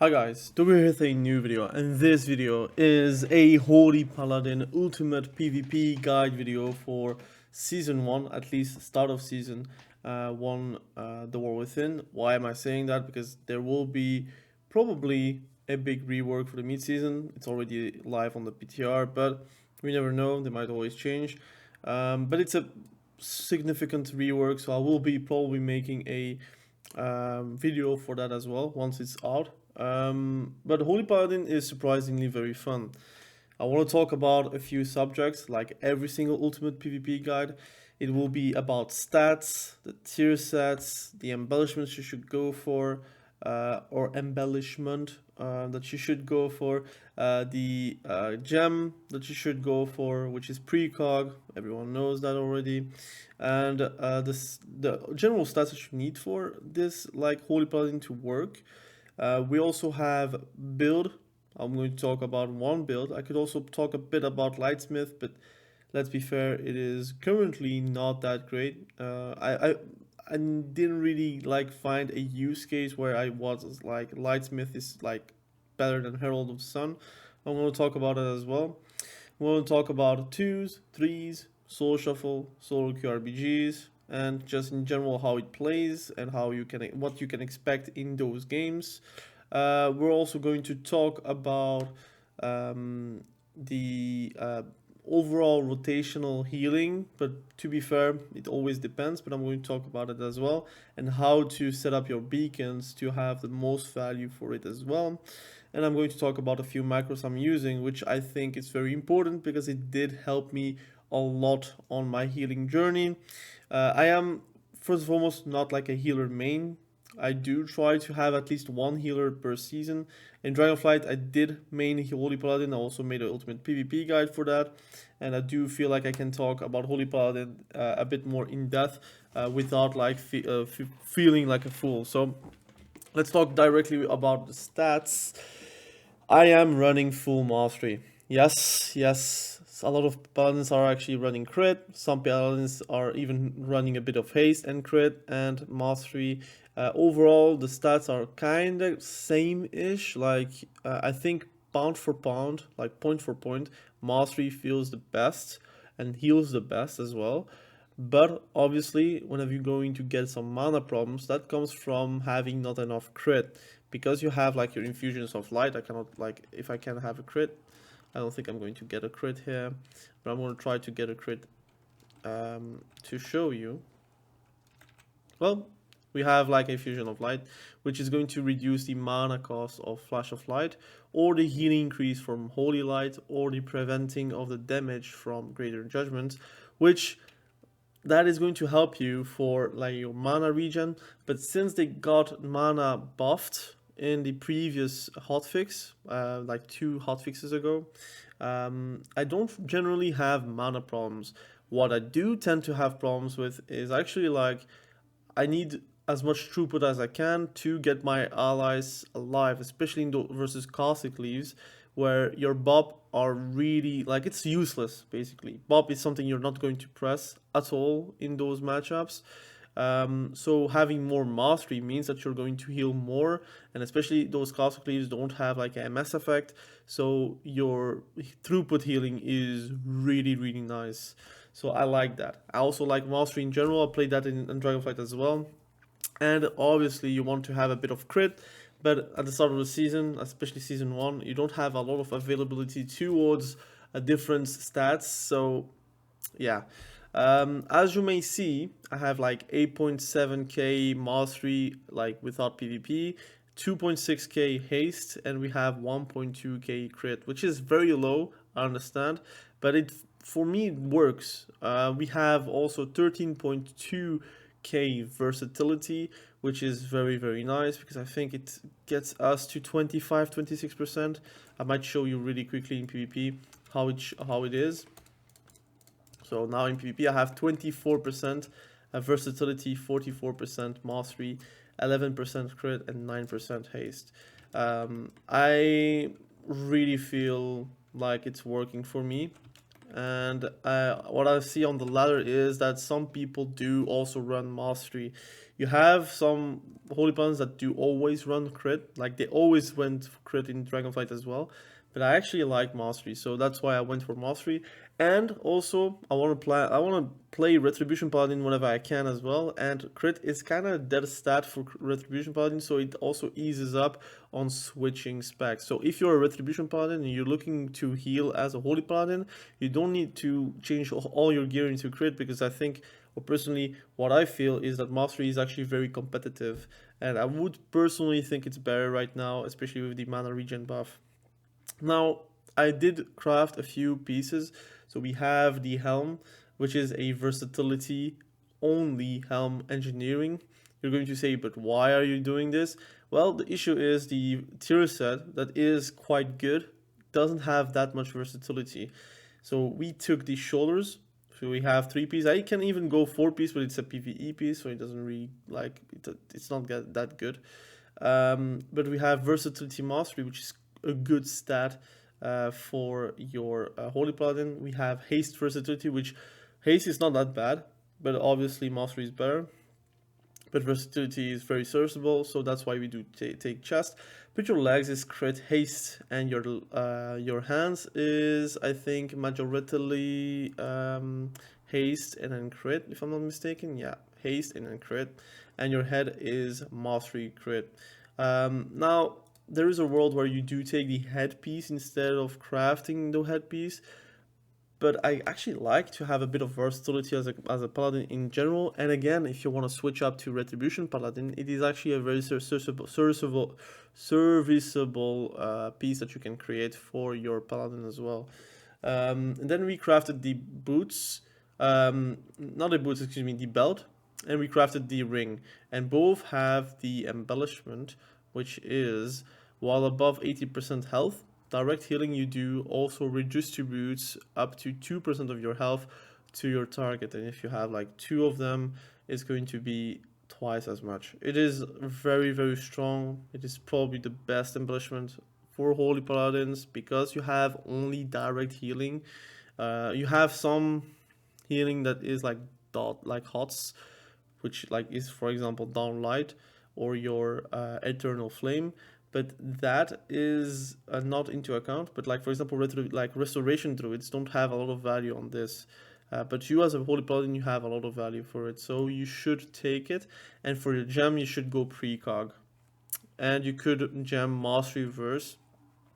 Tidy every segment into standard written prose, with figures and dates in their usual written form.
Hi guys, Toby here with a new video, and this video is a Holy Paladin Ultimate PvP guide video for Season 1, at least start of Season 1, The War Within. Why am I saying that? Because there will be probably a big rework for the mid-season. It's already live on the PTR, but we never know, they might always change. But it's a significant rework, so I will be probably making a video for that as well once it's out. But Holy Paladin is surprisingly very fun. I want to talk about a few subjects, like every single Ultimate PvP guide. It will be about stats, the tier sets, the embellishments you should go for, or embellishment that you should go for, the gem that you should go for, which is precog. Everyone knows that already, and the general stats that you need for this, like Holy Paladin, to work. We also have build. I'm going to talk about one build. I could also talk a bit about Lightsmith, but let's be fair, it is currently not that great. I didn't really find a use case where I was like Lightsmith is like better than Herald of the Sun. I'm going to talk about it as well. We're going to talk about twos, threes, soul shuffle, solo QRBGs, and just in general how it plays and what you can expect in those games. We're also going to talk about the overall rotational healing, but to be fair, it always depends, but I'm going to talk about it as well, and how to set up your beacons to have the most value for it as well. And I'm going to talk about a few macros I'm using, which I think is very important because it did help me a lot on my healing journey. I am, first and foremost, not like a healer main. I do try to have at least one healer per season. In Dragonflight, I did main Holy Paladin. I also made an Ultimate PvP guide for that. And I do feel like I can talk about Holy Paladin a bit more in depth without feeling like a fool. So let's talk directly about the stats. I am running full mastery. Yes, a lot of paladins are actually running crit. Some paladins are even running a bit of haste and crit and mastery. Overall, the stats are kind of same-ish. I think pound for pound, like point for point, mastery feels the best and heals the best as well. But obviously, whenever you're going to get some mana problems, that comes from having not enough crit. Because you have like your infusions of light, I cannot, like, if I can have a crit, I don't think I'm going to get a crit here, but I'm going to try to get a crit to show you. Well, we have like a fusion of light, which is going to reduce the mana cost of Flash of Light, or the healing increase from Holy Light, or the preventing of the damage from Greater Judgment, which that is going to help you for like your mana regen. But since they got mana buffed in the previous hotfix, like 2 hotfixes ago, I don't generally have mana problems. What I do tend to have problems with is actually like I need as much throughput as I can to get my allies alive, especially in versus caustic leaves, where your bob are really like it's useless basically. Bob is something you're not going to press at all in those matchups. So having more mastery means that you're going to heal more, and especially those caustic leaves don't have like a MS effect, so your throughput healing is really nice. So I like that. I also like mastery in general. I played that in Dragonflight as well. And obviously you want to have a bit of crit, but at the start of the season, especially season 1, you don't have a lot of availability towards different stats. So yeah, as you may see, I have like 8.7k mastery like without PvP, 2.6k haste, and we have 1.2k crit, which is very low, I understand, but it for me it works. We have also 13.2k versatility, which is very nice because I think it gets us to 25-26%. I might show you really quickly in PvP how it is. So now in PvP I have 24% versatility, 44% mastery, 11% crit, and 9% haste. I really feel like it's working for me. And what I see on the ladder is that some people do also run mastery You have some holy paladins that do always run crit, like they always went for crit in Dragonflight as well. But I actually like mastery, so that's why I went for mastery. And also, I want to play Retribution Paladin whenever I can as well. And crit is kind of a dead stat for Retribution Paladin, so it also eases up on switching specs. So if you're a Retribution Paladin and you're looking to heal as a Holy Paladin, you don't need to change all your gear into crit, because I think, or personally, what I feel is that mastery is actually very competitive, and I would personally think it's better right now, especially with the mana regen buff. Now, I did craft a few pieces. So we have the helm, which is a versatility only helm engineering. You're going to say, but why are you doing this? Well, the issue is the tier set that is quite good doesn't have that much versatility. So we took the shoulders. So we have 3 pieces. I can even go 4 pieces, but it's a PvE piece, so it doesn't really it's not that good. But we have versatility mastery, which is a good stat for your Holy Paladin. We have haste versatility, which haste is not that bad, but obviously mastery is better. But versatility is very serviceable, so that's why we do take chest. But your legs is crit haste, and your hands is, I think, majoritarily haste and then crit, if I'm not mistaken. Yeah, haste and then crit, and your head is mastery crit. Now, there is a world where you do take the headpiece instead of crafting the headpiece, but I actually like to have a bit of versatility as a paladin in general. And again, if you want to switch up to Retribution Paladin, it is actually a very serviceable piece that you can create for your paladin as well. And then we crafted the boots, not the boots, excuse me, the belt, and we crafted the ring, and both have the embellishment, which is, while above 80% health, direct healing you do also redistributes up to 2% of your health to your target. And if you have like 2 of them, it's going to be twice as much. It is very, very strong. It is probably the best embellishment for Holy Paladins, because you have only direct healing. You have some healing that is like HOTS, which like is, for example, Down Light or your Eternal Flame, but that is not into account. But like, for example, like Restoration Druids don't have a lot of value on this. But you as a Holy Paladin, you have a lot of value for it, so you should take it. And for your gem, you should go precog. And you could gem Mastery Verse,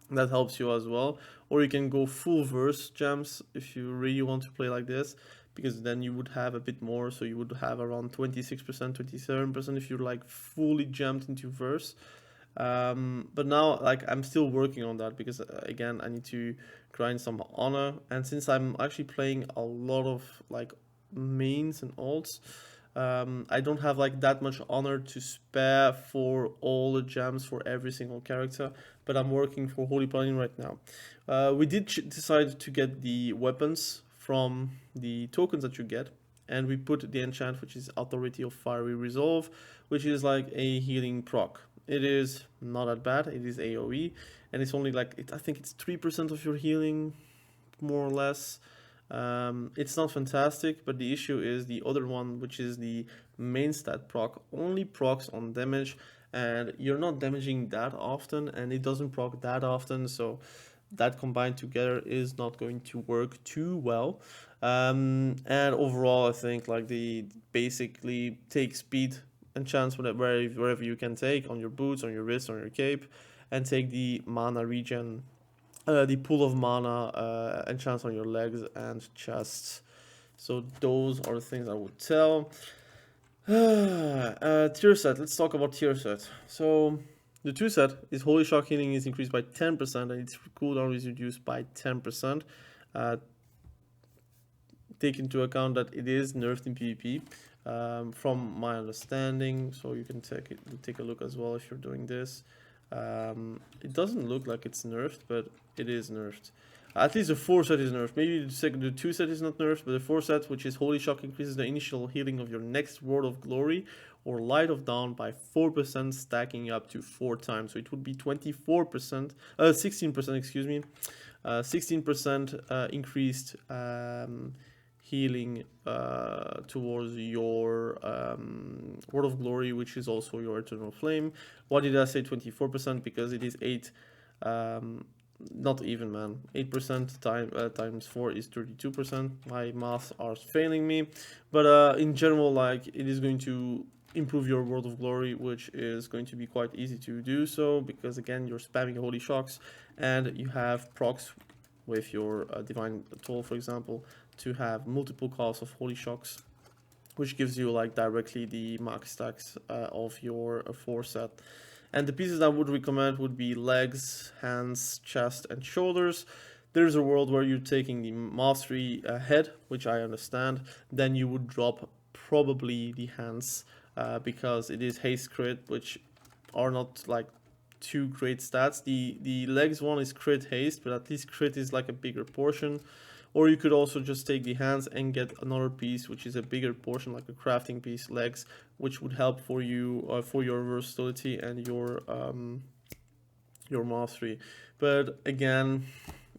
that helps you as well. Or you can go full verse gems if you really want to play like this, because then you would have a bit more, so you would have around 26%, 27% if you're like fully gemmed into verse. But now, like, I'm still working on that, because again, I need to grind some honor, and since I'm actually playing a lot of like mains and alts, I don't have like that much honor to spare for all the gems for every single character, but I'm working for Holy Paladin right now. We did decide to get the weapons from the tokens that you get, and we put the enchant, which is Authority of Fiery Resolve, which is like a healing proc. It is not that bad. It is AoE, and it's only like, I think it's 3% of your healing, more or less. It's not fantastic, but the issue is the other one, which is the main stat proc, only procs on damage, and you're not damaging that often, and it doesn't proc that often, so that combined together is not going to work too well. And overall, I think like the basically take speed and chance wherever you can take, on your boots, on your wrists, on your cape, and take the mana regen, the pool of mana and chance on your legs and chests. So those are the things I would tell. Tier set. Let's talk about tier set. So the 2 set is Holy Shock healing is increased by 10%, and its cooldown is reduced by 10%. Take into account that it is nerfed in PvP. From my understanding, so you can take a look as well if you're doing this. It doesn't look like it's nerfed, but it is nerfed. At least the 4 set is nerfed. Maybe the 2 set is not nerfed, but the 4 set, which is Holy Shock, increases the initial healing of your next Word of Glory or Light of Dawn by 4%, stacking up to 4 times. So it would be 16%, excuse me, 16% increased healing towards your Word of Glory, which is also your Eternal Flame. Why did I say 24%? Because it is 8, not even, man. 8% times 4 is 32%. My maths are failing me, but in general, like, it is going to improve your World of Glory, which is going to be quite easy to do so, because again, you're spamming Holy Shocks, and you have procs with your Divine Toll, for example, to have multiple calls of Holy Shocks, which gives you like directly the max stacks of your 4 set. And the pieces I would recommend would be legs, hands, chest, and shoulders. There's a world where you're taking the mastery head, which I understand. Then you would drop probably the hands, because it is haste crit, which are not like two great stats. The legs one is crit haste, but at least crit is like a bigger portion. Or you could also just take the hands and get another piece, which is a bigger portion, like a crafting piece, legs, which would help for you for your versatility and your mastery. But again,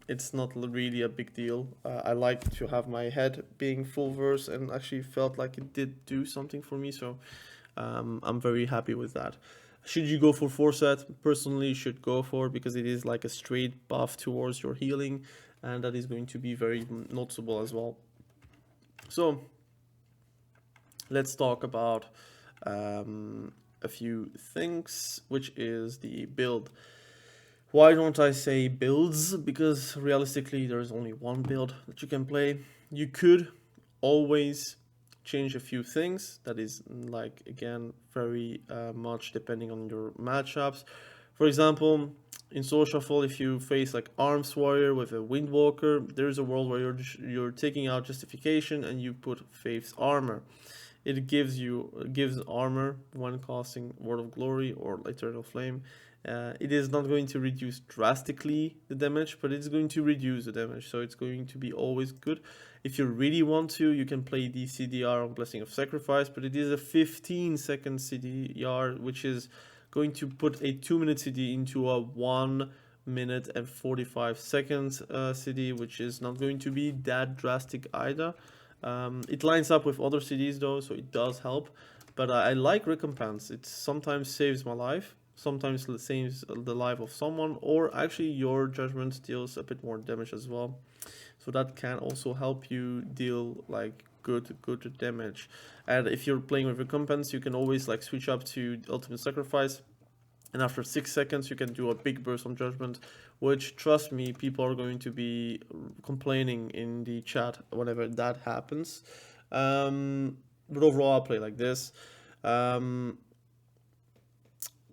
it's not really a big deal. I like to have my head being full verse, and actually felt like it did do something for me, so I'm very happy with that. Should you go for 4 set? Personally, you should go for, because it is like a straight buff towards your healing, and that is going to be very noticeable as well. So let's talk about a few things, which is the build. Why don't I say builds? Because realistically, there is only one build that you can play. You could always change a few things. That is, like, again, very much depending on your matchups. For example, in Soul Shuffle, if you face like Arms Warrior with a Windwalker, there is a world where you're taking out Justification and you put Faith's Armor. It gives armor when casting Word of Glory or Eternal Flame. It is not going to reduce drastically the damage, but it's going to reduce the damage, so it's going to be always good. If you really want to, you can play the CDR on Blessing of Sacrifice, but it is a 15-second CDR, which is going to put a 2-minute CD into a 1 minute and 45 seconds CD, which is not going to be that drastic either. It lines up with other CDs though, so it does help. But I like Recompense. It sometimes saves my life, sometimes it saves the life of someone, or actually your judgment deals a bit more damage as well. So that can also help you deal like good damage. And if you're playing with Recompense, you can always like switch up to Ultimate Sacrifice, and after 6 seconds you can do a big burst on judgment, which, trust me, people are going to be complaining in the chat whenever that happens. But overall, I'll play like this.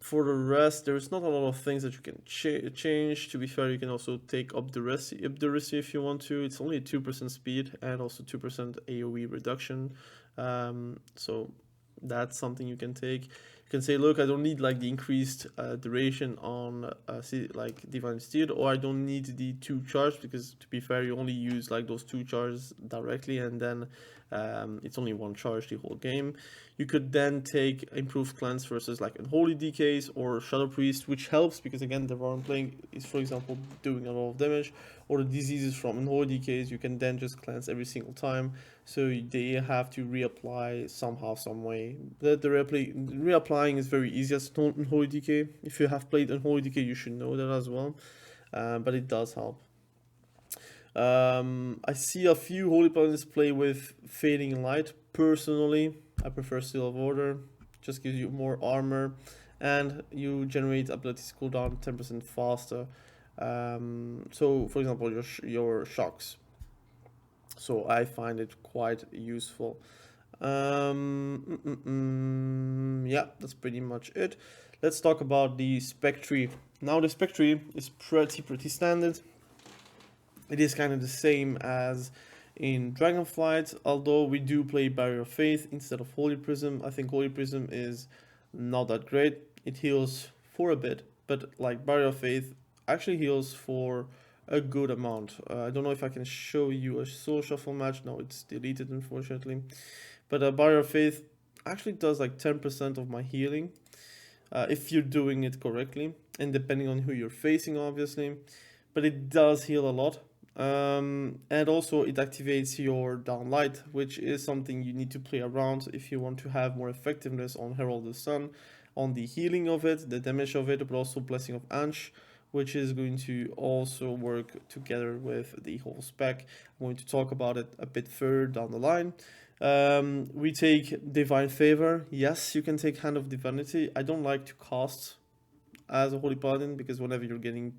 For the rest, there's not a lot of things that you can change. To be fair, you can also take up the resi if you want to. It's only 2% speed and also 2% AoE reduction. So that's something you can take. You can say, look, I don't need like the increased duration on like Divine Steed, or I don't need the 2 charge, because to be fair, you only use like those 2 charges directly, and then it's only 1 charge the whole game. You could then take Improved Cleanse versus like Unholy DKs or Shadow Priest, which helps because again the one I'm playing is, for example, doing a lot of damage, or the diseases from Unholy DKs you can then just cleanse every single time, so they have to reapply somehow, some way. The reapplying is very easy as Unholy DK. If you have played Unholy DK, you should know that as well, but it does help. I see a few Holy Paladins play with Fading Light. Personally, I prefer Seal of Order. Just gives you more armor, and you generate abilities cooldown 10% faster. So, for example, your shocks. So I find it quite useful. Yeah, that's pretty much it. Let's talk about the spec tree. Now the spec tree is pretty standard. It is kind of the same as in Dragonflight, although we do play Barrier of Faith instead of Holy Prism. I think Holy Prism is not that great. It heals for a bit, but like Barrier of Faith actually heals for a good amount. I don't know if I can show you a Soul Shuffle match. No, it's deleted unfortunately. But Barrier of Faith actually does like 10% of my healing if you're doing it correctly, and depending on who you're facing, obviously. But it does heal a lot. And also it activates your downlight, which is something you need to play around if you want to have more effectiveness on Herald the Sun, on the healing of it, the damage of it, but also Blessing of Ansh, which is going to also work together with the whole spec. I'm going to talk about it a bit further down the line. We take Divine Favor. Yes, you can take Hand of Divinity. I don't like to cast as a Holy Paladin because whenever you're getting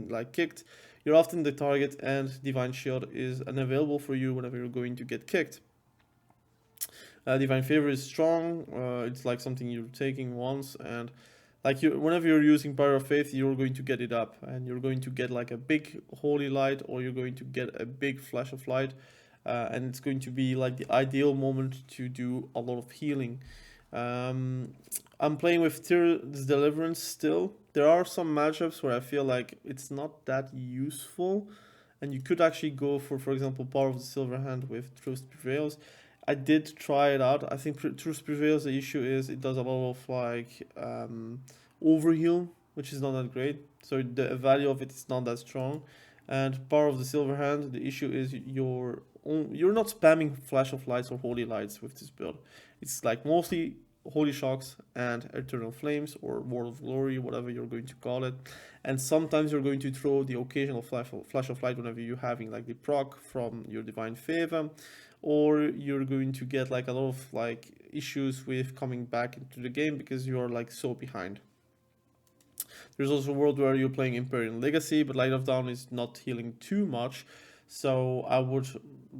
like kicked, you're often the target, and Divine Shield is unavailable for you whenever you're going to get kicked. Divine Favor is strong. It's like something you're taking once, and like whenever you're using Power of Faith, you're going to get it up, and you're going to get like a big Holy Light, or you're going to get a big Flash of Light, and it's going to be like the ideal moment to do a lot of healing. I'm playing with Tyr's Deliverance still. There are some matchups where I feel like it's not that useful, and you could actually go for example, Power of the Silver Hand with Truth Prevails. I did try it out. I think Truth Prevails, the issue is it does a lot of like overheal, which is not that great. So the value of it is not that strong. And Power of the Silver Hand, the issue is you're not spamming Flash of Lights or Holy Lights with this build. It's like mostly Holy Shocks and Eternal Flames or Word of Glory, whatever you're going to call it. And sometimes you're going to throw the occasional Flash of Light whenever you're having like the proc from your Divine Favor, or you're going to get like a lot of like issues with coming back into the game because you are like so behind. There's also a world where you're playing Imperial Legacy, but Light of Dawn is not healing too much, so I would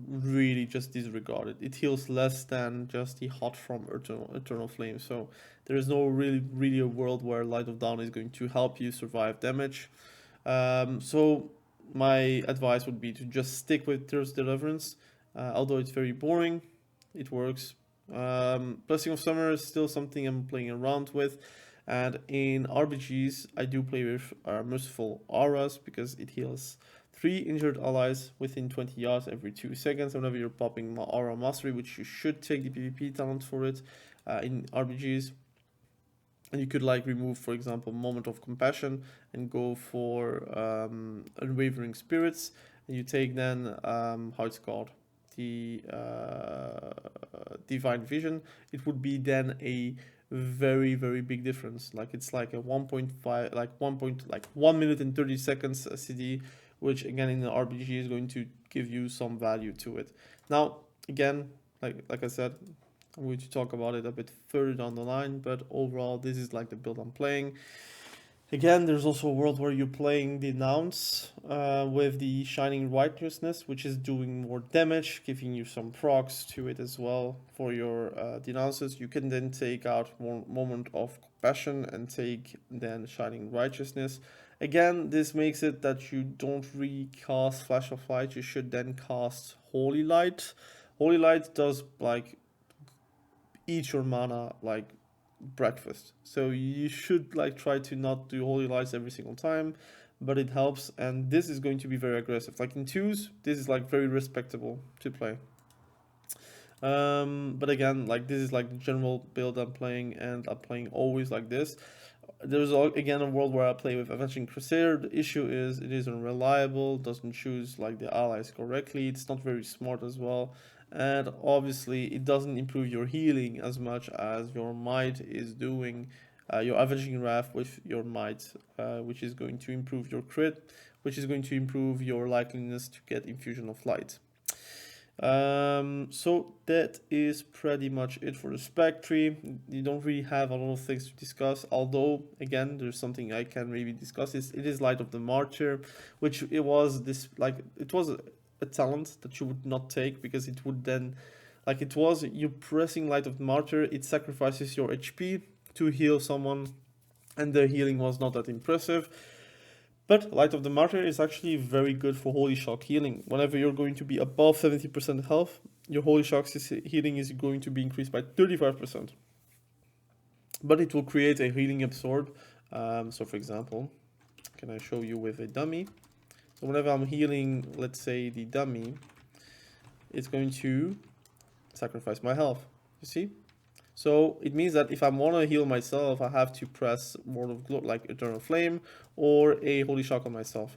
really just disregard it. It heals less than just the hot from Eternal Flame, so there is no really a world where Light of Dawn is going to help you survive damage. So my advice would be to just stick with Tyr's Deliverance. Although it's very boring, it works. Blessing of Summer is still something I'm playing around with. And in RBGs, I do play with Merciful Auras because it heals 3 injured allies within 20 yards every 2 seconds whenever you're popping Aura Mastery, which you should take the PvP talent for it in RBGs. And you could like remove, for example, Moment of Compassion and go for Unwavering Spirits. And you take then, how it's called, the Divine Vision. It would be then a very big difference. Like it's like a 1.5 like 1 minute and 30 seconds CD, which again in the RPG is going to give you some value to it. Now again, like I said, I'm going to talk about it a bit further down the line, but overall this is like the build I'm playing. Again, there's also a world where you're playing Denounce with the Shining Righteousness, which is doing more damage, giving you some procs to it as well for your Denounces. You can then take out more Moment of Compassion and take then Shining Righteousness. Again, this makes it that you don't really cast Flash of Light, you should then cast Holy Light. Holy Light does like eat your mana like breakfast, so you should like try to not do Holy Lights every single time, but it helps, and this is going to be very aggressive. Like in twos, this is like very respectable to play. But again, like this is like the general build I'm playing, and I'm playing always like this. There's again a world where I play with Avenging Crusader. The issue is it is unreliable, doesn't choose like the allies correctly, it's not very smart as well, and obviously it doesn't improve your healing as much as your might is doing. Your Avenging Wrath with your might, which is going to improve your crit, which is going to improve your likeliness to get Infusion of Light. So that is pretty much it for the spec tree. You don't really have a lot of things to discuss, although again there's something I can maybe discuss. It is Light of the Martyr, which it was a talent that you would not take because it would then, like it was you pressing Light of the Martyr, it sacrifices your HP to heal someone, and the healing was not that impressive. But Light of the Martyr is actually very good for Holy Shock healing. Whenever you're going to be above 70% health, your Holy Shock healing is going to be increased by 35%. But it will create a healing absorb. So for example, can I show you with a dummy? So whenever I'm healing, let's say the dummy, it's going to sacrifice my health, you see? So it means that if I want to heal myself, I have to press Word of Glory, like Eternal Flame, or a Holy Shock on myself.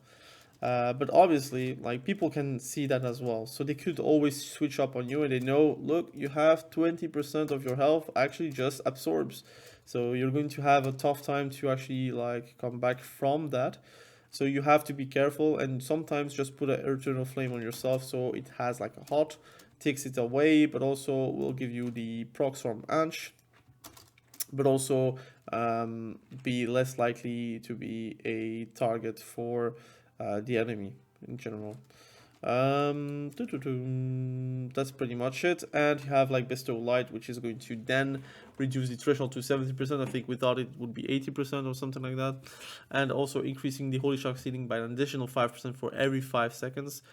But obviously, like, people can see that as well, so they could always switch up on you, and they know, look, you have 20% of your health actually just absorbs, so you're going to have a tough time to actually like come back from that. So you have to be careful, and sometimes just put an eternal flame on yourself so it has like a hot, takes it away, but also will give you the procs from Anch, but also be less likely to be a target for the enemy in general. That's pretty much it. And you have like bestow light, which is going to then reduce the threshold to 70%. I think without it would be 80% or something like that. And also increasing the holy shock ceiling by an additional 5% for every 5 seconds.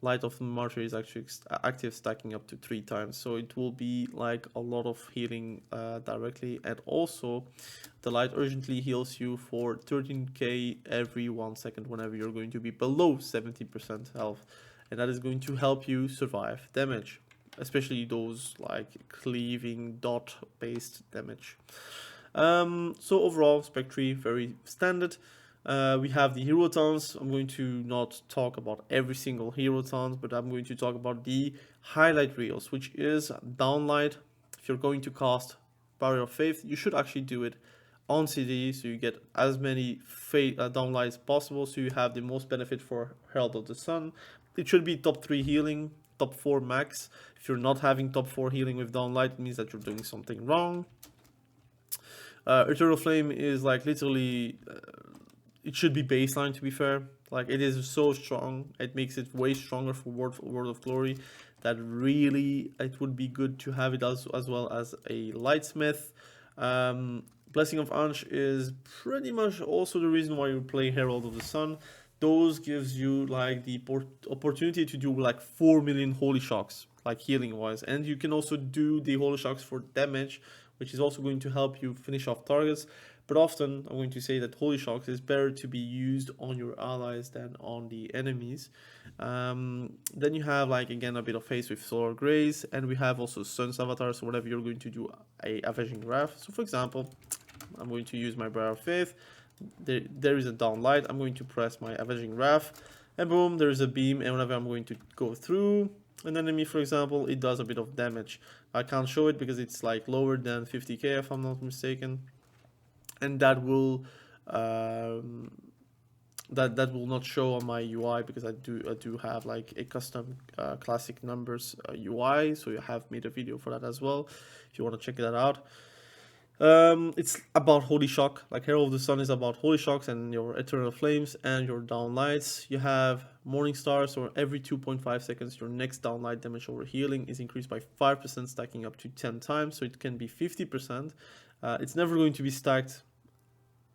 Light of the martyr is actually active, stacking up to 3 times, so it will be like a lot of healing directly. And also the light urgently heals you for 13k every 1 second whenever you're going to be below 70% health, and that is going to help you survive damage, especially those like cleaving dot based damage. So overall, Spec 3 very standard. We have the hero towns. I'm going to not talk about every single hero towns, but I'm going to talk about the highlight reels, which is downlight. If you're going to cast Barrier of Faith, you should actually do it on CD, so you get as many downlights as possible, so you have the most benefit for Herald of the Sun. It should be top 3 healing, top 4 max. If you're not having top 4 healing with downlight, it means that you're doing something wrong. Eternal Flame is like literally... it should be baseline, to be fair. Like, it is so strong, it makes it way stronger for World of Glory, that really it would be good to have it as well as a lightsmith. Blessing of Anch is pretty much also the reason why you play Herald of the Sun. Those gives you like the opportunity to do like 4 million holy shocks, like healing wise, and you can also do the holy shocks for damage, which is also going to help you finish off targets. But often, I'm going to say that Holy Shocks is better to be used on your allies than on the enemies. Then you have, like, again, a bit of haste with Solar Grace, and we have also Sun's Avatar, so whenever you're going to do a Avenging Wrath. So, for example, I'm going to use my Briar of Faith. There is a downlight. I'm going to press my Avenging Wrath, and boom, there is a beam, and whenever I'm going to go through an enemy, for example, it does a bit of damage. I can't show it because it's, like, lower than 50k, if I'm not mistaken. And that will that will not show on my UI because I do have like a custom classic numbers UI, so you have made a video for that as well if you want to check that out. It's about Holy Shock, like Herald of the Sun is about Holy Shocks and your Eternal Flames and your downlights. You have Morning Stars, or every 2.5 seconds your next downlight damage over healing is increased by 5%, stacking up to 10 times, so it can be 50%. It's never going to be stacked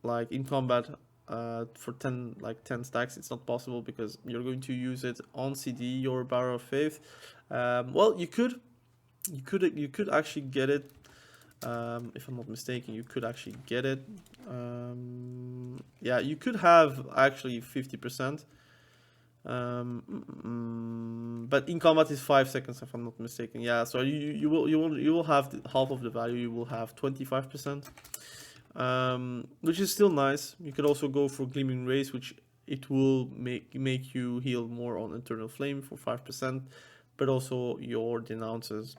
like in combat for 10 stacks. It's not possible because you're going to use it on CD or Barrow of Faith. Well, you could actually get it. If I'm not mistaken, you could actually get it. Yeah, you could have actually 50%. But in combat is 5 seconds, if I'm not mistaken. Yeah, so you will have half of the value. You will have 25%, which is still nice. You could also go for Gleaming Rays, which it will make you heal more on Eternal Flame for 5%, but also your Denounces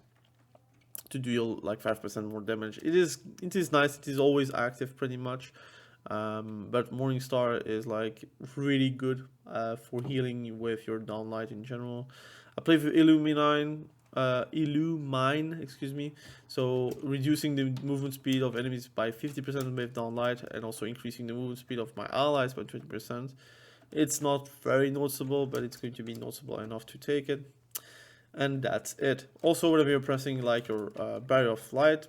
to deal like 5% more damage. It is nice. It is always active pretty much. But Morningstar is like really good for healing with your downlight in general. I play with Illumine, excuse me. So reducing the movement speed of enemies by 50% with downlight, and also increasing the movement speed of my allies by 20%. It's not very noticeable, but it's going to be noticeable enough to take it. And that's it. Also, whenever you're pressing like your Barrier of Light,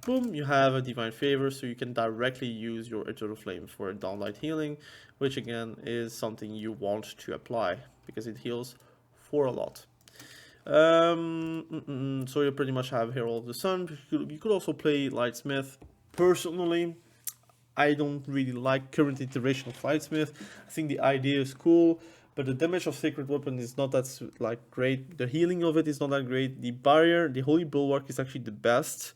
boom, you have a Divine Favor, so you can directly use your Eternal Flame for downlight healing, which again is something you want to apply because it heals for a lot. So you pretty much have Herald of the Sun. You could also play Lightsmith. Personally, I don't really like current iteration of Lightsmith. I think the idea is cool, but the damage of Sacred Weapon is not that like great. The healing of it is not that great. The barrier, the Holy Bulwark is actually the best.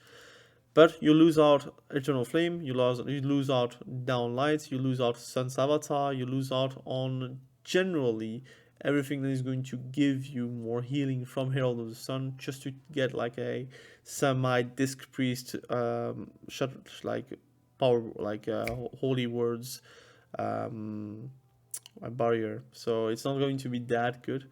But you lose out Eternal Flame, you lose out Downlights, you lose out Sun's Avatar, you lose out on generally everything that is going to give you more healing from Herald of the Sun, just to get like a semi disc priest like power, like holy words a barrier. So it's not going to be that good.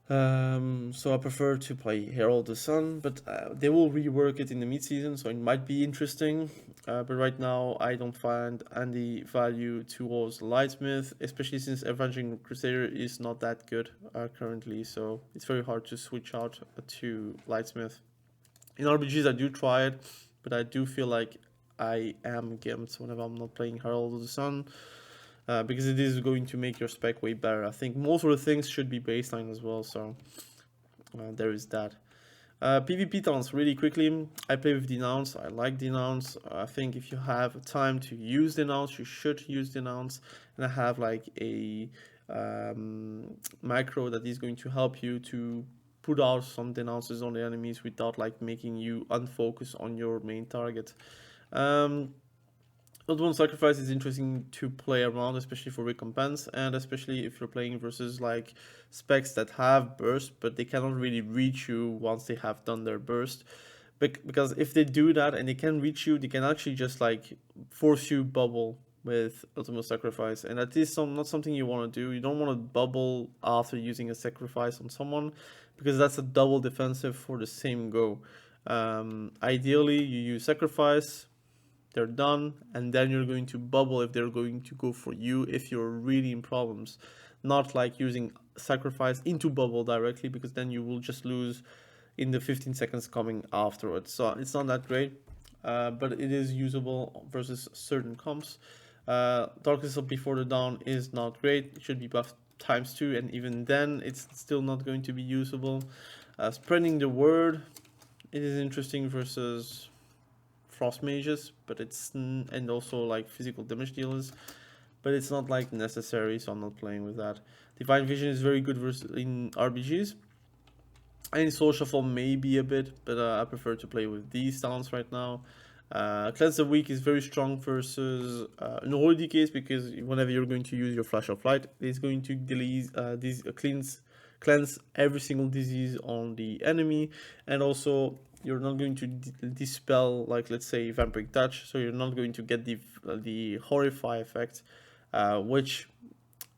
So I prefer to play Herald the Sun, but they will rework it in the mid-season, so it might be interesting. But right now, I don't find any value towards Lightsmith, especially since Avenging Crusader is not that good currently, so it's very hard to switch out to Lightsmith. In RPGs, I do try it, but I do feel like I am gimped whenever I'm not playing Herald of the Sun. Because it is going to make your spec way better. I think most of the things should be baseline as well, so there is that. PvP talents really quickly. I play with Denounce. I like Denounce. I think if you have time to use Denounce, you should use Denounce. And I have like a macro that is going to help you to put out some Denounces on the enemies without like making you unfocus on your main target. Bloodborne Sacrifice is interesting to play around, especially for recompense, and especially if you're playing versus like specs that have burst, but they cannot really reach you once they have done their burst. Because if they do that and they can reach you, they can actually just like force you bubble with Ultimate Sacrifice, and that is not something you want to do. You don't want to bubble after using a sacrifice on someone, because that's a double defensive for the same go. Ideally, you use sacrifice, they're done, and then you're going to bubble if they're going to go for you if you're really in problems. Not like using sacrifice into bubble directly, because then you will just lose in the 15 seconds coming afterwards. So it's not that great, but it is usable versus certain comps. Darkness of Before the Dawn is not great. It should be buffed ×2, and even then it's still not going to be usable. Spreading the Word, it is interesting versus frost mages, but it's, and also like physical damage dealers, but it's not like necessary, so I'm not playing with that. Divine Vision is very good versus in RPGs, and in Soul Shuffle maybe a bit, but I prefer to play with these talents right now. Cleanse the Weak is very strong versus unholy decays, because whenever you're going to use your Flash of Light, it's going to delete cleanse every single disease on the enemy, and also you're not going to dispel, like, let's say, Vampiric Touch, so you're not going to get the Horrify effect, which,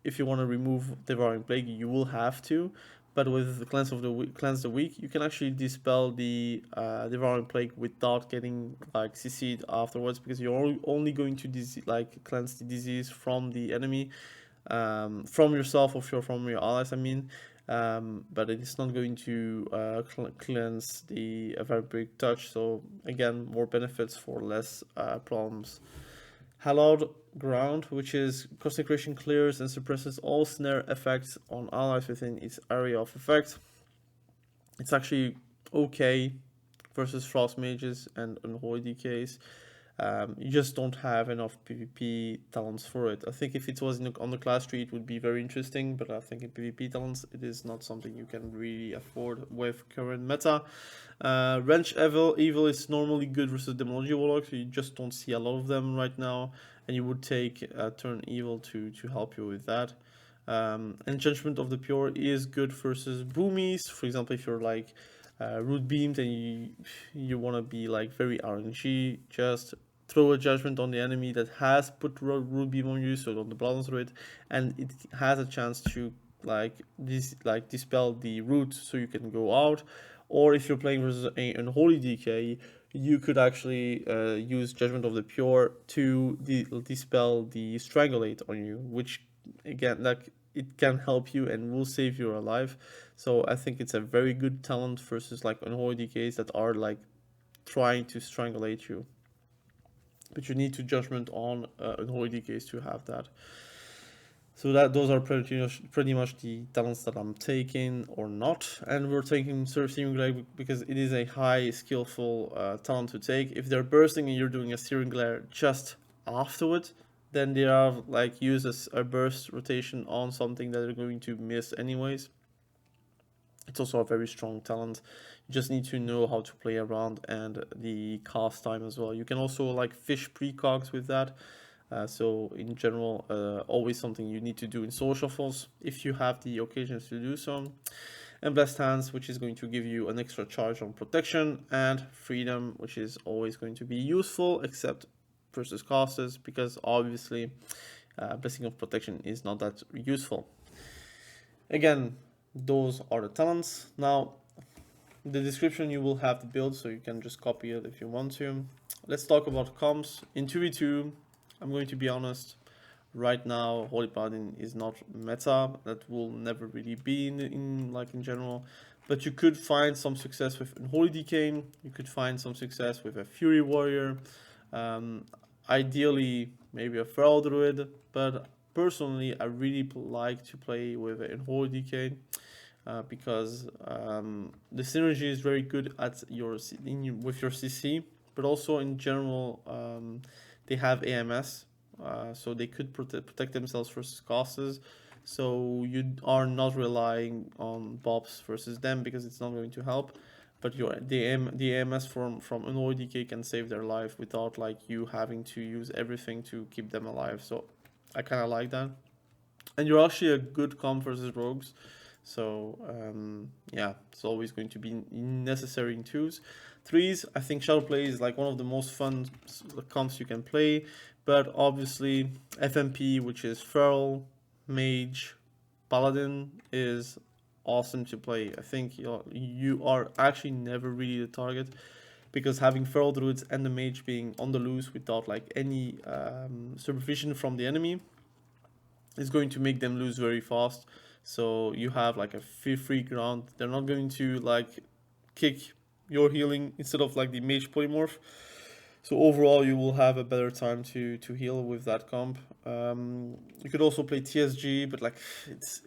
if you want to remove Devouring Plague, you will have to. But with the Cleanse the Weak, you can actually dispel the Devouring Plague without getting like CC'd afterwards, because you're only going to cleanse the disease from the enemy, from yourself or from your allies, I mean. But it is not going to cleanse the Vampiric Touch, so again, more benefits for less problems. Hallowed Ground, which is Consecration clears and suppresses all snare effects on allies within its area of effect. It's actually okay versus Frost Mages and Unholy Decays. You just don't have enough PvP talents for it. I think if it was on the class tree, it would be very interesting, but I think in PvP talents, it is not something you can really afford with current meta. Wrench Evil is normally good versus Demonology Warlock, so you just don't see a lot of them right now, and you would take Turn Evil to help you with that. And Judgment of the Pure is good versus Boomies. For example, if you're like root beamed and you want to be like very RNG, just throw a judgment on the enemy that has put root beam on you, so on the Paladin druid, and it has a chance to dispel the root, so you can go out. Or if you're playing versus an unholy decay, you could actually use Judgment of the Pure to dispel the Strangulate on you, which again, like, it can help you and will save you alive. So I think it's a very good talent versus like unholy decays that are like trying to strangulate you. But you need to judgment on unholy decays to have that. So those are pretty much the talents that I'm taking or not. And we're taking Searing Glare because it is a high skillful talent to take. If they're bursting and you're doing a Searing Glare just afterwards, then they are like use a burst rotation on something that they're going to miss anyways. It's also a very strong talent. You just need to know how to play around and the cast time as well. You can also like fish precogs with that. So in general, always something you need to do in soul shuffles if you have the occasions to do so. And blessed hands, which is going to give you an extra charge on protection, and freedom, which is always going to be useful except versus casters, because obviously blessing of protection is not that useful. Again, those are the talents. Now in the description you will have the build, so you can just copy it if you want to. Let's talk about comps. In 2v2, I'm going to be honest, right now Holy Paladin is not meta. That will never really be in general, but you could find some success with Unholy Decay. You could find some success with a Fury Warrior, ideally maybe a Feral Druid, but personally I really like to play with Unholy Decay. Because the synergy is very good at with your CC, but also in general they have AMS, so they could protect themselves versus casters. So you are not relying on buffs versus them because it's not going to help. But the AMS from Unholy Decay can save their life without like you having to use everything to keep them alive. So I kind of like that. And you're actually a good comp versus rogues. So yeah, it's always going to be necessary in 2s. 3s, I think Shadow Play is like one of the most fun comps you can play, but obviously FMP, which is Feral, Mage, Paladin, is awesome to play. I think you are actually never really the target, because having Feral Druids and the Mage being on the loose without like any supervision from the enemy is going to make them lose very fast. So you have like a free ground. They're not going to like kick your healing instead of like the mage polymorph. So overall, you will have a better time to heal with that comp. You could also play TSG, but like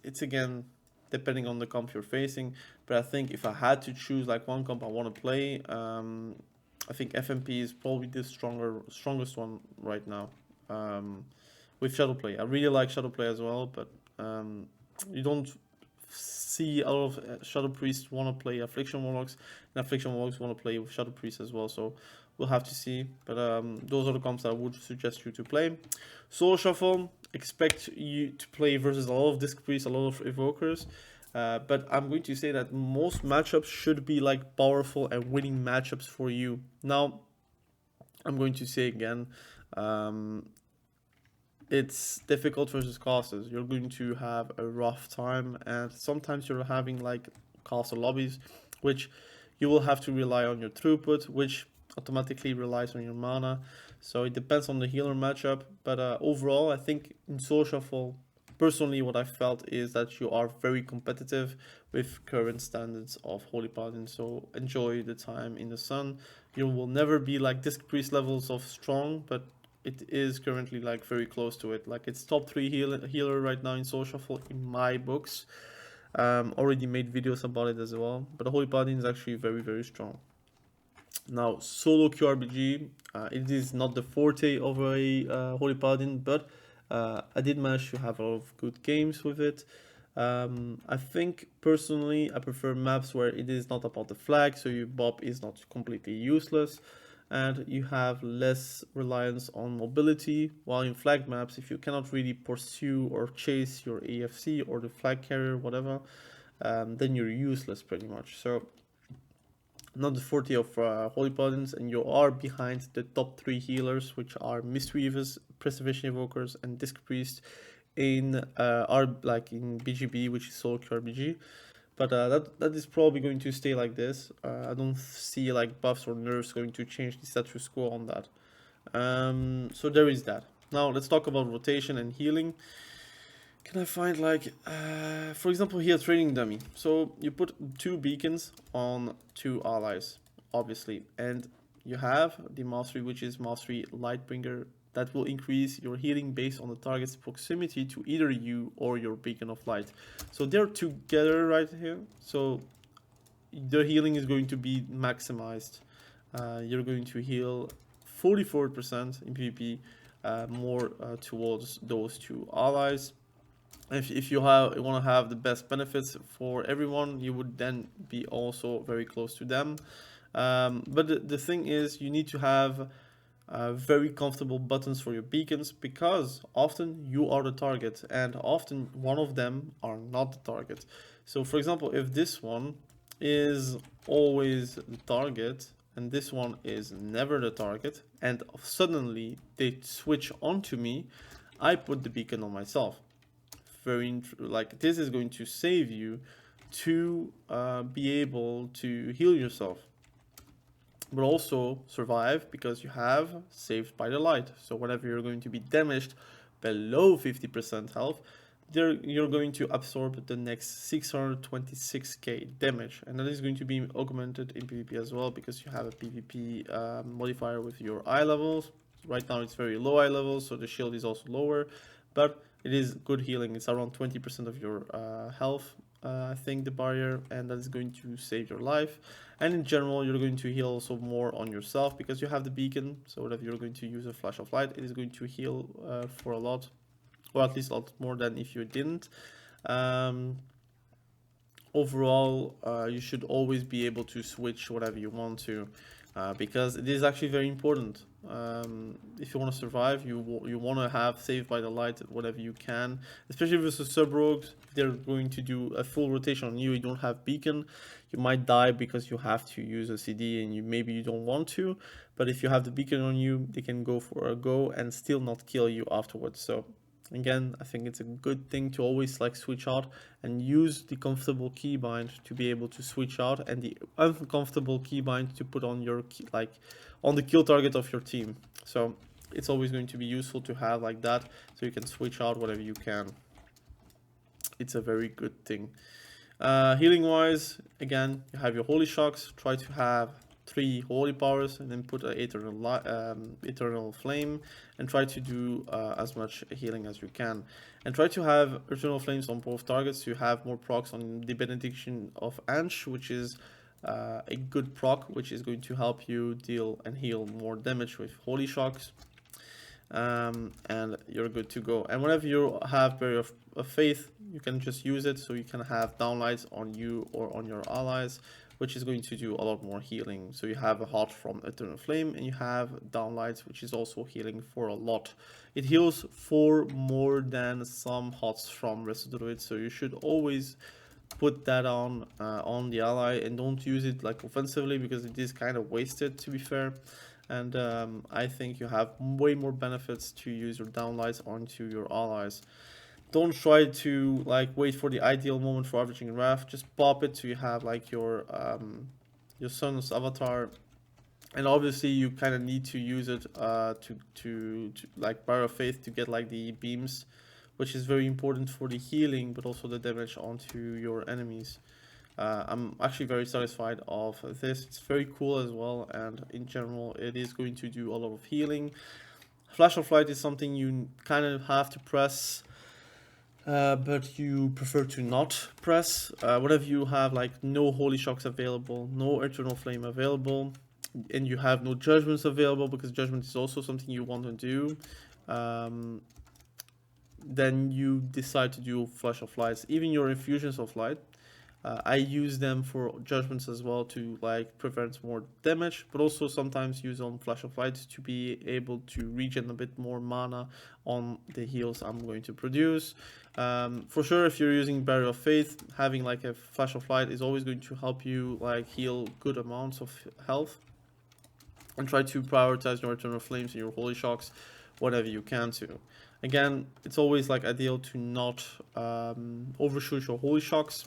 it's again depending on the comp you're facing. But I think if I had to choose like one comp I want to play, I think FMP is probably the strongest one right now. With Shadow Play, I really like Shadow Play as well, but you don't see a lot of Shadow Priests want to play Affliction Warlocks, and Affliction Warlocks want to play with Shadow Priests as well, so we'll have to see. But those are the comps I would suggest you to play. Soul Shuffle, expect you to play versus a lot of Disc Priests, a lot of Evokers, but I'm going to say that most matchups should be like powerful and winning matchups for you. Now, I'm going to say again, it's difficult versus casters. You're going to have a rough time, and sometimes you're having like caster lobbies, which you will have to rely on your throughput, which automatically relies on your mana. So it depends on the healer matchup, but overall I think in Soul Shuffle, personally what I felt is that you are very competitive with current standards of Holy Paladin, so enjoy the time in the sun. You will never be like Disc Priest levels of strong, but it is currently like very close to it. Like it's top 3 healer right now in Soul Shuffle in my books. Already made videos about it as well, but the Holy Paladin is actually very, very strong. Now, solo QRBG, it is not the forte of a Holy Paladin, but I did manage to have a lot of good games with it. I think personally I prefer maps where it is not about the flag, so your bob is not completely useless, and you have less reliance on mobility, while in flag maps, if you cannot really pursue or chase your AFC or the flag carrier, whatever, then you're useless pretty much. So not the 40 of Holy Paladins, and you are behind the top 3 healers, which are Mistweavers, Preservation Evokers, and Disc Priest in in BGB, which is Soul QRBG. But that is probably going to stay like this. I don't see like buffs or nerfs going to change the status quo on that. So there is that. Now let's talk about rotation and healing. Can I find like, for example here, training dummy. So you put 2 beacons on 2 allies, obviously, and you have the mastery, which is mastery Lightbringer, that will increase your healing based on the target's proximity to either you or your beacon of light. So they're together right here. So the healing is going to be maximized. You're going to heal 44% in PvP, more towards those 2 allies. If you want to have the best benefits for everyone, you would then be also very close to them. But the thing is, you need to have very comfortable buttons for your beacons, because often you are the target and often one of them are not the target. So for example, if this one is always the target and this one is never the target and suddenly they switch onto me, I put the beacon on myself. Like, this is going to save you to be able to heal yourself, but also survive because you have saved by the light. So whenever you're going to be damaged below 50% health, you're going to absorb the next 626k damage, and that is going to be augmented in PvP as well, because you have a PvP modifier with your eye levels. Right now it's very low eye levels, so the shield is also lower, but it is good healing. It's around 20% of your health, I think, the barrier, and that is going to save your life. And in general, you're going to heal also more on yourself because you have the beacon, so that you're going to use a flash of light, it is going to heal for a lot, or at least a lot more than if you didn't. Overall, you should always be able to switch whatever you want to, because it is actually very important. If you want to survive, you want to have saved by the light whatever you can, especially with the sub rogues. They're going to do a full rotation on you. You don't have beacon, you might die because you have to use a CD and maybe you don't want to, but if you have the beacon on you, they can go for a go and still not kill you afterwards. So again, I think it's a good thing to always like switch out and use the comfortable keybind to be able to switch out, and the uncomfortable keybind to put on your on the kill target of your team. So it's always going to be useful to have like that, so you can switch out whatever you can. It's a very good thing. Healing wise, again, you have your holy shocks. Try to have 3 holy powers and then put an eternal flame, and try to do as much healing as you can, and try to have eternal flames on both targets. You have more procs on the benediction of Ansh, which is a good proc, which is going to help you deal and heal more damage with holy shocks, and you're good to go. And whenever you have barrier of faith, you can just use it, so you can have downlights on you or on your allies, which is going to do a lot more healing. So you have a hot from Eternal Flame, and you have downlights, which is also healing for a lot. It heals for more than some hots from Resto Druid, so you should always put that on the ally, and don't use it like offensively, because it is kind of wasted, to be fair. And I think you have way more benefits to use your downlights onto your allies. Don't try to like wait for the ideal moment for averaging wrath. Just pop it so you have like your son's avatar, and obviously you kind of need to use it to like Bar of Faith to get like the beams, which is very important for the healing, but also the damage onto your enemies. I'm actually very satisfied of this. It's very cool as well, and in general it is going to do a lot of healing. Flash of Light is something you kind of have to press, but you prefer to not press. Whatever you have like no holy shocks available, no eternal flame available, and you have no judgments available, because judgment is also something you want to do, then you decide to do flash of lights. Even your infusions of light, I use them for judgments as well, to like prevent more damage, but also sometimes use on flash of light to be able to regen a bit more mana on the heals I'm going to produce. For sure, if you're using Barrier of Faith, having like a flash of light is always going to help you like heal good amounts of health, and try to prioritize your eternal flames and your holy shocks whatever you can to. Again, it's always like ideal to not overshoot your holy shocks,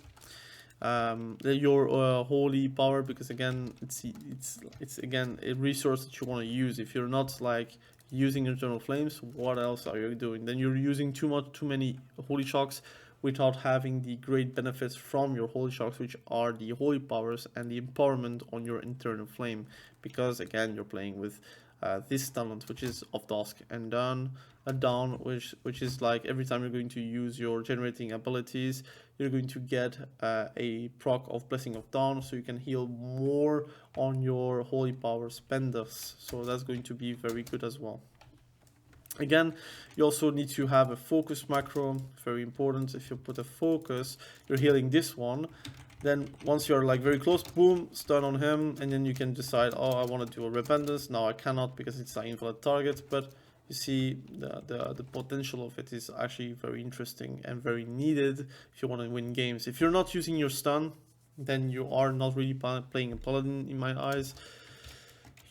your holy power, because again it's again a resource that you want to use. If you're not like using eternal flames, what else are you doing? Then you're using too many holy shocks without having the great benefits from your holy shocks, which are the holy powers and the empowerment on your eternal flame, because again you're playing with this talent, which is of dusk and dawn, which is like every time you're going to use your generating abilities, you're going to get a proc of Blessing of Dawn, so you can heal more on your holy power spenders. So that's going to be very good as well. Again, you also need to have a focus macro, very important. If you put a focus, you're healing this one, Then once you're like very close, boom, stun on him, and then you can decide, oh, I want to do a repentance. Now I cannot because it's an invalid target, but you see the potential of it is actually very interesting and very needed if you want to win games. If you're not using your stun, then you are not really playing a Paladin in my eyes.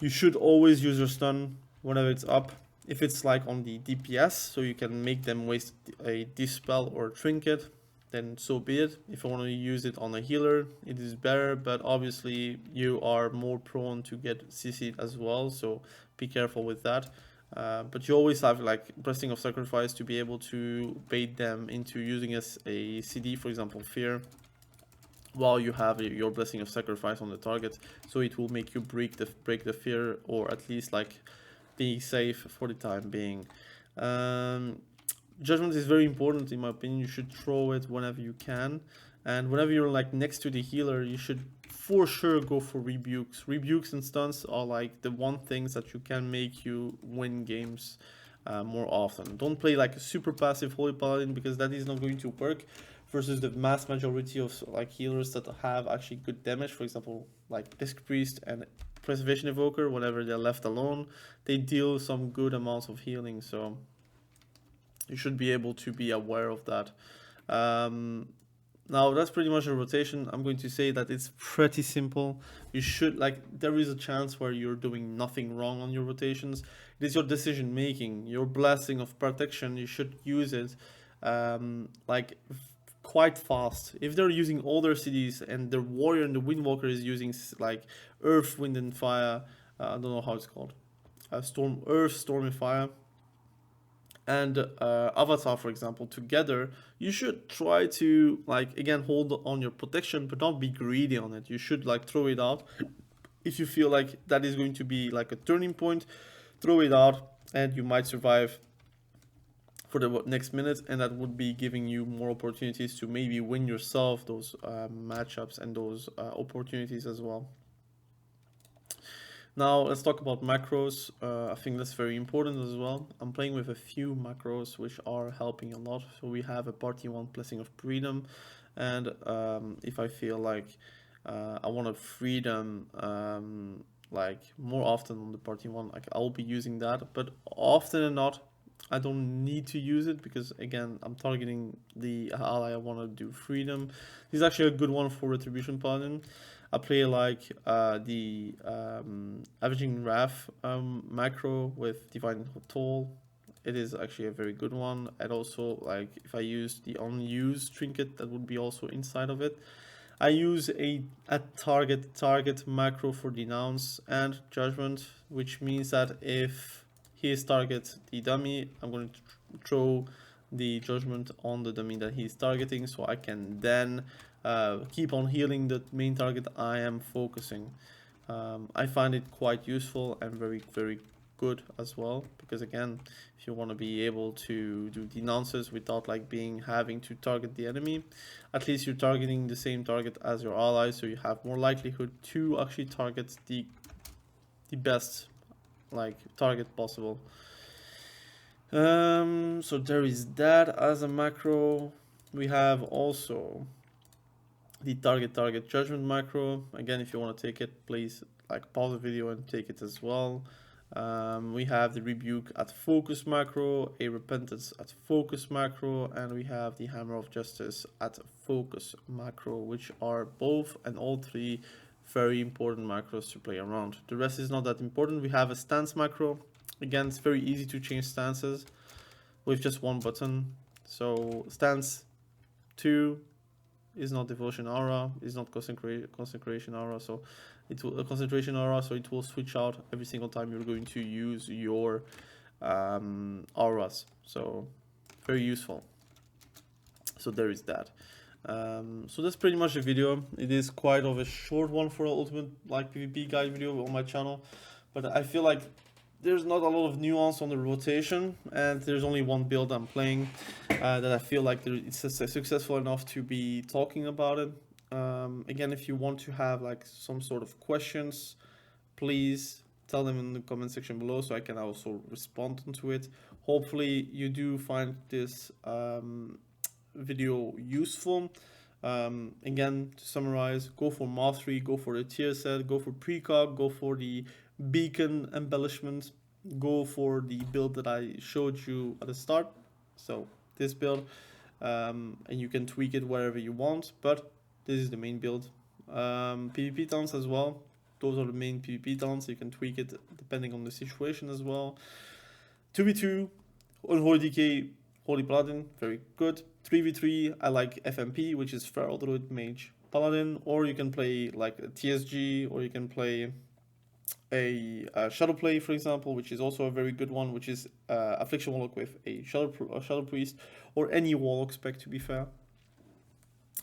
You should always use your stun whenever it's up. If it's like on the DPS, so you can make them waste a dispel or a trinket, then so be it. If you want to use it on a healer, it is better, but obviously you are more prone to get CC'd as well, so be careful with that. But you always have like Blessing of Sacrifice to be able to bait them into using as a CD, for example, Fear, while you have your Blessing of Sacrifice on the target, so it will make you break the fear, or at least like be safe for the time being. Judgment is very important in my opinion. You should throw it whenever you can, and whenever you're like next to the healer, you should for sure go for rebukes. Rebukes and stuns are like the one things that you can make you win games more often. Don't play like a super passive Holy Paladin, because that is not going to work versus the mass majority of like healers that have actually good damage. For example, like Disc Priest and Preservation Evoker, whenever they're left alone, they deal some good amounts of healing, so you should be able to be aware of that. Now that's pretty much a rotation. I'm going to say that it's pretty simple. You should, like, there is a chance where you're doing nothing wrong on your rotations. It is your decision making, your Blessing of Protection. You should use it like quite fast. If they're using all their CDs and the warrior and the windwalker is using like earth, wind and fire, I don't know how it's called, earth, storm and fire, and avatar, for example, together, you should try to, like, again, hold on your protection, but not be greedy on it. You should like throw it out. If you feel like that is going to be like a turning point, throw it out and you might survive for the next minute, and that would be giving you more opportunities to maybe win yourself those matchups and those opportunities as well. Now let's talk about macros. I think that's very important as well. I'm playing with a few macros which are helping a lot. So we have a party 1 Blessing of Freedom, and if I feel like I want to freedom like more often on the party 1, like I'll be using that, but often than not I don't need to use it, because again, I'm targeting the ally I want to do freedom. This is actually a good one for Retribution Paladin. I play like the Avenging Wrath macro with Divine Toll. It is actually a very good one. And also, like, if I use the unused trinket, that would be also inside of it. I use a target macro for Denounce and Judgment, which means that if he is target the dummy, I'm going to throw the Judgment on the dummy that he's targeting, so I can then keep on healing the main target I am focusing. I find it quite useful and very, very good as well, because again, if you want to be able to do denounces without like having to target the enemy, at least you're targeting the same target as your ally, so you have more likelihood to actually target the best like target possible. So there is that as a macro. We have also the target Judgment macro. Again, if you want to take it, please like pause the video and take it as well. We have the Rebuke at Focus macro, a Repentance at Focus macro, and we have the Hammer of Justice at Focus macro, which are both and all three very important macros to play around. The rest is not that important. We have a Stance macro. Again, it's very easy to change stances with just one button. So Stance 2 is not Devotion Aura, is not Consecration Aura, so it will Concentration Aura, so it will switch out every single time you're going to use your auras. So very useful. So there is that. So that's pretty much the video. It is quite of a short one for an ultimate like PvP guide video on my channel, but I feel like there's not a lot of nuance on the rotation, and there's only one build I'm playing that I feel like it's successful enough to be talking about it. Again, if you want to have like some sort of questions, please tell them in the comment section below so I can also respond to it. Hopefully you do find this video useful. Again, to summarize, go for mastery, go for the tier set, go for precog, go for the beacon embellishments, go for the build that I showed you at the start. So this build, and you can tweak it wherever you want, but this is the main build. PvP talents as well. Those are the main PvP talents. You can tweak it depending on the situation as well. 2v2, unholy DK, holy paladin, very good. 3v3, I like FMP, which is feral druid, mage, paladin, or you can play like a TSG, or you can play a shadow play, for example, which is also a very good one, which is affliction warlock with a shadow priest, or any warlock spec, to be fair.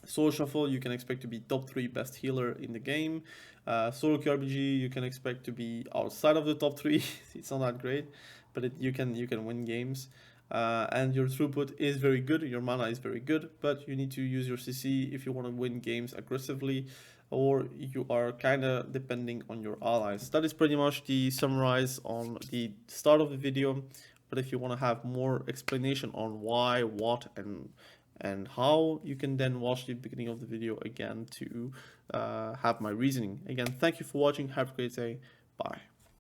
Solo shuffle, you can expect to be top 3 best healer in the game. Solo QRBG, you can expect to be outside of the top 3. It's not that great, but you can win games. And your throughput is very good, your mana is very good, but you need to use your CC if you want to win games aggressively, or you are kind of depending on your allies. That is pretty much the summarize on the start of the video, but if you want to have more explanation on why, what, and how, you can then watch the beginning of the video again to have my reasoning. Again, thank you for watching, have a great day, bye.